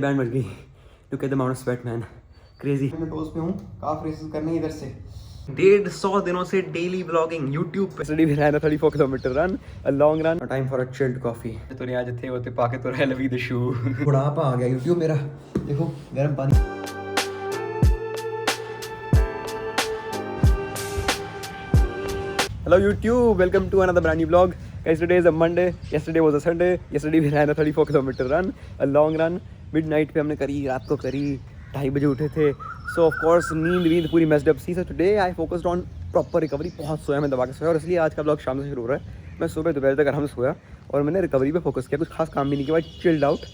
Band मर गई। Look at the amount of sweat man, crazy. मैं टोस पे हूँ, काफ रेसेस करने इधर से 150 दिनों से डेली ब्लॉगिंग यूट्यूब पे। स्टडी भी रहना 34 kilometre run, a long run, time for a chilled coffee. तो नहीं आज थे होते पाके तो रह लवी द शू। बुढ़ापा आ गया यूट्यूब मेरा, देखो गर्म पानी। Hello YouTube, welcome to another brand new vlog. Guys, today is a Monday. Yesterday was a Sunday. Yesterday we ran a 34 kilometer run, a long run. Midnight पे हमने करी, रात को करी, 2:30 बजे उठे थे. So of course नींद पूरी messed up C. So today I focused on proper recovery. बहुत सोया मैं, दबा के सोया, और इसलिए आज का vlog शाम से शुरू हो रहा है. मैं सुबह दोपहर तक आराम से सोया और मैंने रिकवरी पे फोकस किया. कुछ खास काम भी नहीं किया, chilled out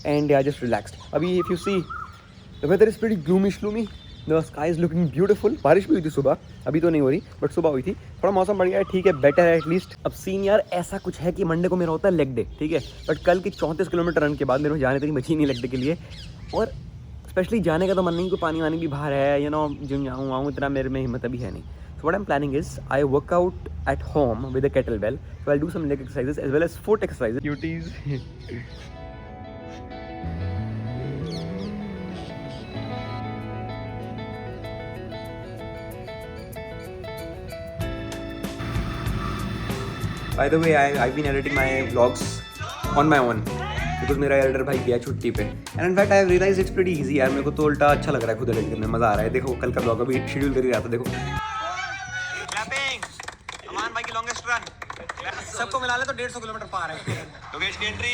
and I just relaxed. अभी if you see the weather is pretty gloomy schloomy. The sky is looking beautiful. बारिश भी हुई थी सुबह, अभी तो नहीं हो रही बट सुबह हुई थी. थोड़ा मौसम बढ़ गया है, ठीक है, बेटर है एटलीस्ट. अब सीन यार ऐसा कुछ है कि मंडे को मेरा होता है लेग डे, ठीक है, बट कल की 34 किलोमीटर रन के बाद मेरे को जाने तक बची नहीं लेग डे के लिए. और स्पेशली जाने का तो मन नहीं, को पानी वानी भी बाहर है, यू नो, जिम जाऊँ इतना मेरे में हिम्मत अभी है नहीं. So what I'm planning is I work out at home with a kettlebell. So I'll do some leg exercises as well as foot exercises. Cuties. By the way, I've been editing my vlogs on my own because मेरा editor भाई गया छुट्टी पे. And in fact I have realized it's pretty easy यार. मेरे को तो उल्टा अच्छा लग रहा है खुद एडिट करने, मज़ा आ रहा है. देखो कल का vlog अभी शेड्यूल कर ही रहा था. देखो अमान भाई की लॉन्गेस्ट रन सबको मिला ले तो 150 किलोमीटर पार है.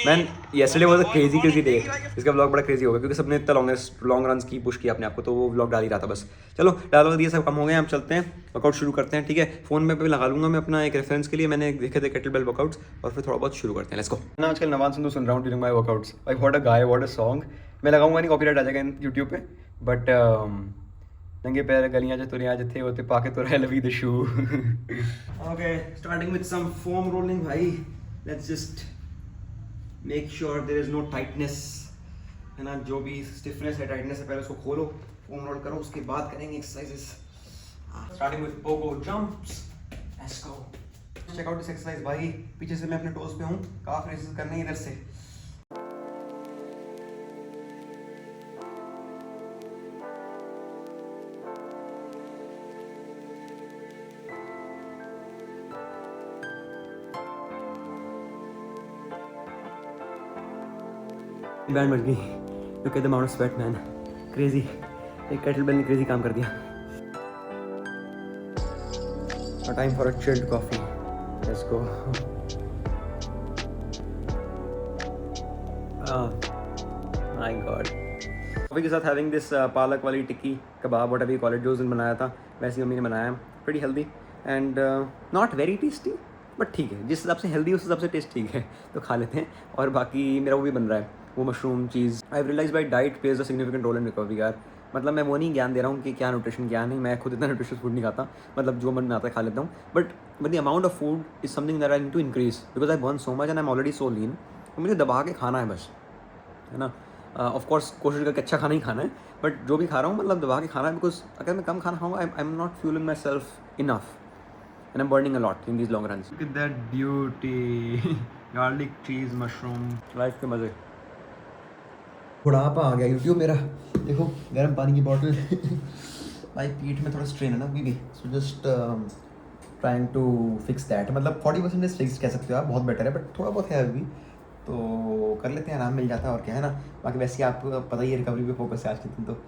Man yesterday was a crazy day. इसका vlog बड़ा crazy होगा क्योंकि सबने इतना लॉन्ग रन्स की पुश किया अपने आप को, तो वो vlog डाल ही रहा था बस. चलो डाल दिए, सब कम हो गए, हम चलते हैं, वर्कआउट शुरू करते हैं. ठीक है, फ़ोन में भी लगा लूँगा मैं अपना एक रेफरेंस के लिए. मैंने देखे थे केटलबेल वर्कआउट्स और फिर थोड़ा बहुत शुरू करते हैं. Let's go. मैं आजकल नवान संधू सुन रहा हूँ ड्यूरिंग माई वर्कआउट्स. भाई what a guy, what a song. मैं लगाऊंगा नहीं, कॉपीराइट आ जाएगा यूट्यूब पे, बट नंगे पैर गलियां जो तुरियां जो थे होते पाके तो रह लवी द शू. Okay, starting with some foam rolling. भाई let's just make sure there is no tightness, है ना. जो भी स्टिफनेस है, टाइटनेस है, पहले उसको खोलो, फोम रोल करो, उसके बाद करेंगे exercises. Starting with pogo jumps. Let's go, check out this exercise. भाई पीछे से मैं अपने टोज पे हूँ, काफ रेसेस करने इधर से. बैंड मर गई. Look at the amount of sweat man, crazy. एक केटलबेल ने क्रेजी काम कर दिया. Time for a chilled coffee. Let's go. My god. Coffee के साथ हैविंग दिस पालक वाली tikki kebab, whatever you call it, जो उस दिन बनाया था वैसे मम्मी ने बनाया. Pretty healthy and not very tasty, but ठीक है, जिस हिसाब से हेल्दी उस हिसाब से टेस्ट ठीक है, तो खा लेते हैं. और बाकी मेरा वो भी बन रहा है, वो mushroom cheese. I realise by diet plays a significant role in recovery यार. मतलब मैं वो नहीं ज्ञान दे रहा हूँ कि क्या न्यूट्रिशन क्या नहीं, मैं खुद इतना न्यूट्रिशियस फूड नहीं खाता, मतलब जो मन में आता है खा लेता हूँ. But the amount of food is something that I need to increase because I burn so much and I am already so lean. तो मुझे दबा के खाना है बस, है ना. ऑफ कोर्स कोशिश करके अच्छा खाना ही खाना है, बट जो भी खा रहा हूँ मतलब दबा के खाना है. बिकॉज अगर मैं कम खाना खाऊंगा आई am not fuelling my self enough and I'm burning a lot in these long runs. Look at that beauty. Garlic cheese, mushroom. Life के मजे. बुढ़ापा आ गया यूट्यूब मेरा, देखो गर्म पानी की बॉटल. भाई पीठ में थोड़ा स्ट्रेन है ना अभी भी, so just trying to fix that. मतलब 40% इज फिक्स कह सकते हो आप, बहुत बेटर है, बट थोड़ा बहुत है अभी, तो कर लेते हैं, आराम मिल जाता है और क्या, है ना. बाकी वैसे आपको पता ही है रिकवरी पे फोकस है आज के दिन, तो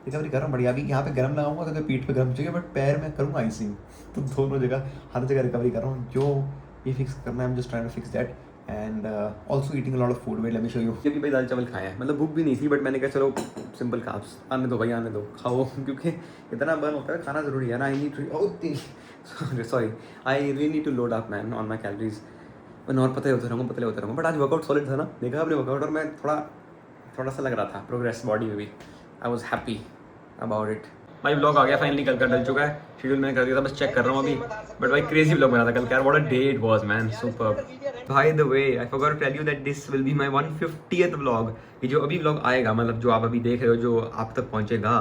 रिकवरी गर्म बढ़िया. अभी यहाँ पे गर्म लगाऊंगा तो पीठ पे गर्म चाहिए, बट पैर में करूँगा आइसिंग, तो दोनों जगह हर जगह रिकवरी कर रहा हूँ. जो ये फिक्स करना है, I am just trying to fix that. And also eating a lot of food. Wait let me show you. क्योंकि भाई दाल चावल खाया है, मतलब भूख भी नहीं थी, बट मैंने कहा चलो सिंपल कार्ब्स आने दो भाई, आने दो, खाओ, क्योंकि इतना बर्न होता है, खाना ज़रूरी है ना. I need sorry I really need to load up man on my calories. मैं और पतले होते रहूँगा. बट आज वर्कआउट सॉलिड था ना, देखा आपने वर्कआउट, और मैं थोड़ा सा लग रहा था प्रोग्रेस बॉडी में भी. I was happy about it. भाई ब्लॉग आ गया फाइनली, कल का डल चुका है. शेड्यूल मैंने कर दिया था, बस चेक कर रहा हूँ अभी. बट भाई क्रेजी ब्लॉग बना था कल का यार. What a day it was man, superb. By the way I forgot to tell you that this will be my 150th vlog. ये जो अभी व्लॉग आएगा, मतलब जो आप अभी देख रहे हो, जो आप तक पहुंचेगा,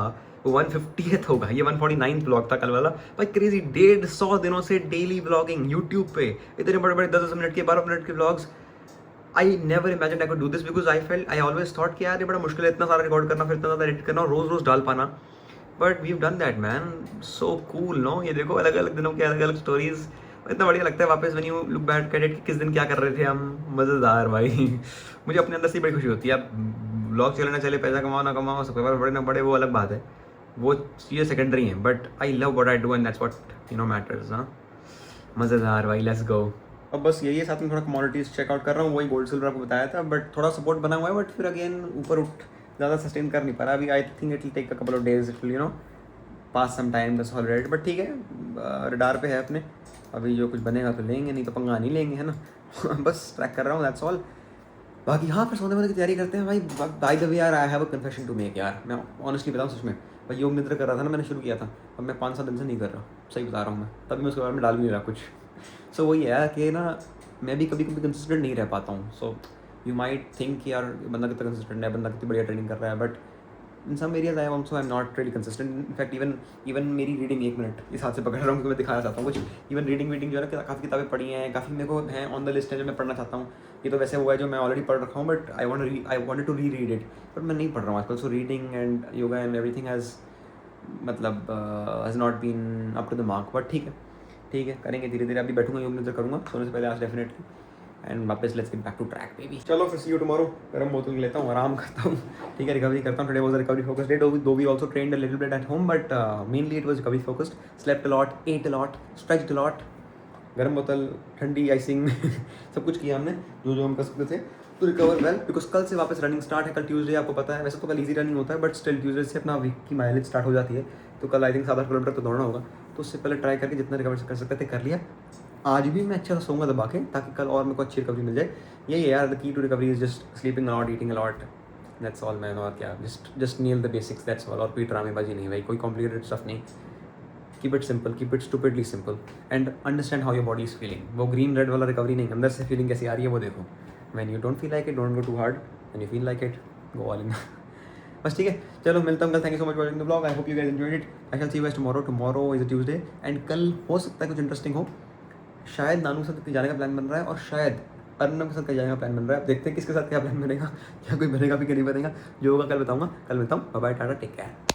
वो 150th होगा. ये 149th व्लॉग था कल वाला. भाई क्रेजी, 150 दिनों से डेली व्लॉगिंग यूट्यूब पे, इतने बड़े 10-10 मिनट के 12 मिनट के vlogs. I never imagine I could do this because I felt I always thought कि यार ये बड़ा मुश्किल है इतना सारा रिकॉर्ड करना, फिर इतना ज़्यादा एडिट करना और रोज़ रोज़ डाल पाना. But we have done that man. So cool no. ये देखो अलग अलग दिनों की अलग अलग स्टोरीज. इतना बढ़िया लगता है वापस when you look back at it कि किस दिन क्या कर रहे थे हम. मज़ेदार भाई. मुझे अपने अंदर से बड़ी खुशी होती है. अब ब्लॉग चले ना चले, पैसा कमाओ ना कमाओ, सबके पास बड़े ना बड़े, वो अलग बात है, वो चीज़ें सेकेंडरी हैं. But I love what I do and that's what you know matters. हाँ मज़ेदार भाई. Let's go. अब बस यही है, साथ में थोड़ा कमोडिटीज़ चेकआउट कर रहा हूँ. वही गोल्ड सिल्वर आपको बताया था, बट थोड़ा सपोर्ट बना हुआ है. बट फिर अगेन ऊपर उठ ज़्यादा सस्टेन कर नहीं पा रहा अभी. I think it will take a couple of days, it will you know pass some time this already. But ठीक है, रडार पे है अपने. अभी जो कुछ बनेगा तो लेंगे, नहीं तो पंगा नहीं लेंगे, है ना. बस ट्रैक कर रहा हूँ, दैट्स ऑल. बाकी हाँ, फिर सोने वोने की तैयारी करते हैं भाई. बाय द वे यार, I have a confession to make यार. मैं ऑनेस्टली बताऊँ सच में, भाई योग निद्रा कर रहा था ना, मैंने शुरू किया था. अब मैं 5-7 दिन से नहीं कर रहा, सही बता रहा हूँ मैं. तभी मैं उसके बारे में डाल भी नहीं रहा कुछ. सो वही है कि ना, मैं भी कभी कभी कंसिस्टेंट नहीं रह पाता हूँ. सो यू माइट थिंक यार बंदा कितना कंसिस्टेंट है, बंदा कितनी बढ़िया ट्रेनिंग कर रहा है. But in some areas I also I am not really consistent. In fact even मेरी रीडिंग, एक मिनट इस हाथ से पकड़ रहा हूँ क्योंकि मैं दिखाना चाहता हूँ कुछ. इवन रीडिंग जो है ना, काफ़ी किताबें पढ़ी हैं, काफ़ी मेरे को हैं ऑन द लिस्ट है जो मैं पढ़ना चाहता हूँ. ये तो वैसे हुआ है जो मैं ऑलरेडी पढ़ रखा हूँ, but I wanted to reread it. But मैं नहीं पढ़ रहा हूँ आजकल. So reading and yoga and everything has मतलब has not been up to the mark. But ठीक है करेंगे धीरे धीरे. अभी बैठूंगा, योग निद्रा करूँगा सोने से पहले आज डेफिनेटली. एंड वापस let's get back to track baby. चलो फिर सी यू टुमारो. गर्म बोतल लेता हूँ, आराम करता हूँ. ठीक है, रिकवरी करता हूँ. Today was a recovery focused day, though we also trained a little bit at home, but mainly it was recovery focused. Slept a lot, ate a lot, stretched a lot. गर्म बोतल, ठंडी icing सब कुछ किया हमने जो हम कर सकते थे टू रिकवर वेल. बिकॉज कल से वापस रनिंग स्टार्ट है. कल ट्यूसडे आपको पता है. वैसे तो कल ईजी रनिंग होता है, बट स्टिल ट्यूसडे से अपना वीक की माइलेज स्टार्ट हो जाती है. तो कल आई थिंक 7-8 किलोमीटर तो दौड़ना होगा. तो उससे पहले ट्राई करके जितना रिकवर कर सकते थे कर लिया. आज भी मैं अच्छा सोऊंगा दबा के, ताकि कल और मेरे को अच्छी रिकवरी मिल जाए. यही है यार, the key to recovery is just sleeping a lot, eating a lot, that's all man. और क्या, just nail the basics, that's all. और कोई ड्रामेबाजी नहीं भाई, कोई कॉम्प्लिकेटेड स्टफ नहीं. Keep it simple, keep it stupidly simple and understand how your body is feeling. वो ग्रीन रेड वाला रिकवरी नहीं, अंदर से फीलिंग कैसी आ रही है वो देखो. When you don't feel like it, don't go too hard. When you feel like it, go all in. बस ठीक है, चलो मिलता हूँ कल. Thank you so much for watching the blog. I hope you guys enjoyed it. I shall see you guys tomorrow. Tomorrow is a Tuesday and कल हो सकता है कुछ इंटरेस्टिंग हो. शायद नानू के साथ जाने का प्लान बन रहा है, और शायद अर्नब के साथ कहीं जाने का प्लान बन रहा है. अब देखते हैं किसके साथ क्या प्लान बनेगा, या कोई बनेगा भी कि नहीं बनेगा. जो होगा कल बताऊंगा. कल मिलता हूँ. Bye bye, tata, take care.